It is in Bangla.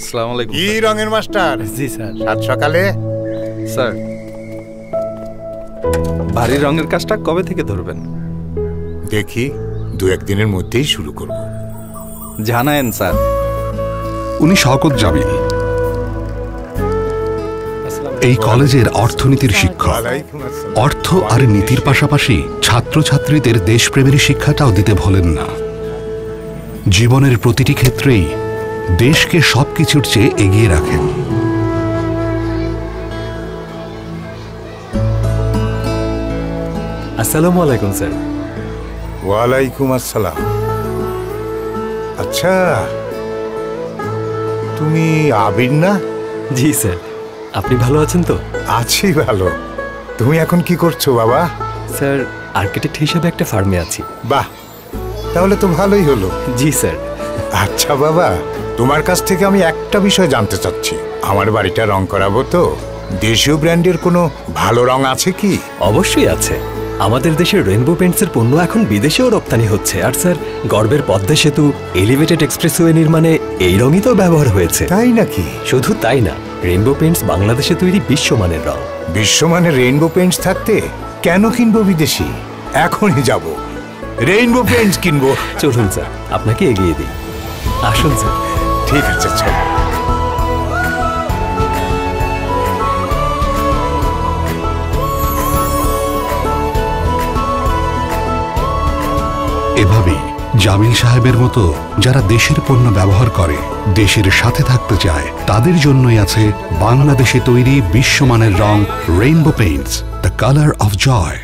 আসসালামু আলাইকুম। কি রঙের মাস্টার? জি স্যার। সাত সকালে স্যার, ভারী রঙের কাজটা কবে থেকে ধরবেন? দেখি, দু একদিনের মধ্যেই শুরু করব। জানায়েন স্যার। উনি শওকত জামিল, এই কলেজের অর্থনীতির শিক্ষক। অর্থ আর নীতির পাশাপাশি ছাত্রছাত্রীদের দেশপ্রেমের শিক্ষাটাও দিতে ভোলেন না। জীবনের প্রতিটি ক্ষেত্রেই দেশকে সবকিছুর চেয়ে এগিয়ে রাখেন। আসসালামু আলাইকুম স্যার। ওয়ালাইকুম আসসালাম। আচ্ছা, তুমি আবির না? জি স্যার। আপনি ভালো আছেন তো? আছি ভালো। তুমি এখন কি করছো বাবা? স্যার, আর্কিটেক্ট হিসেবে একটা ফার্মে আছি। বাহ, তাহলে তো ভালোই হলো। জি স্যার। আচ্ছা বাবা, তোমার কাছ থেকে আমি একটা বিষয় জানতে চাচ্ছি। আমার বাড়িটা রং করাবো তো, দেশীয় ব্র্যান্ডের কোনো ভালো রং আছে কি? অবশ্যই আছে। আমাদের দেশের রেইনবো পেইন্টসের পণ্য এখন বিদেশেও রপ্তানি হচ্ছে। আর স্যার, গর্বের পদ্মা সেতু, এলিভেটেড এক্সপ্রেসওয়ে নির্মাণে এই রঙই তো ব্যবহার হয়েছে। তাই নাকি? শুধু তাই না, রেইনবো পেইন্টস বাংলাদেশে তৈরি বিশ্বমানের রং। বিশ্বমানের রেইনবো পেইন্টস থাকতে কেন কিনবো বিদেশি? এখনই যাব, রেইনবো পেইন্টস কিনবো। চলুন স্যার, আপনাকে এগিয়ে দিই। আসুন স্যার। ঠিক আছে, চল। এভাবেই জামিল সাহেবের মতো যারা দেশের পণ্য ব্যবহার করে, দেশের সাথে থাকতে চায়, তাদের জন্যই আছে বাংলাদেশে তৈরি বিশ্বমানের রং rainbow paints, the colour of Joy.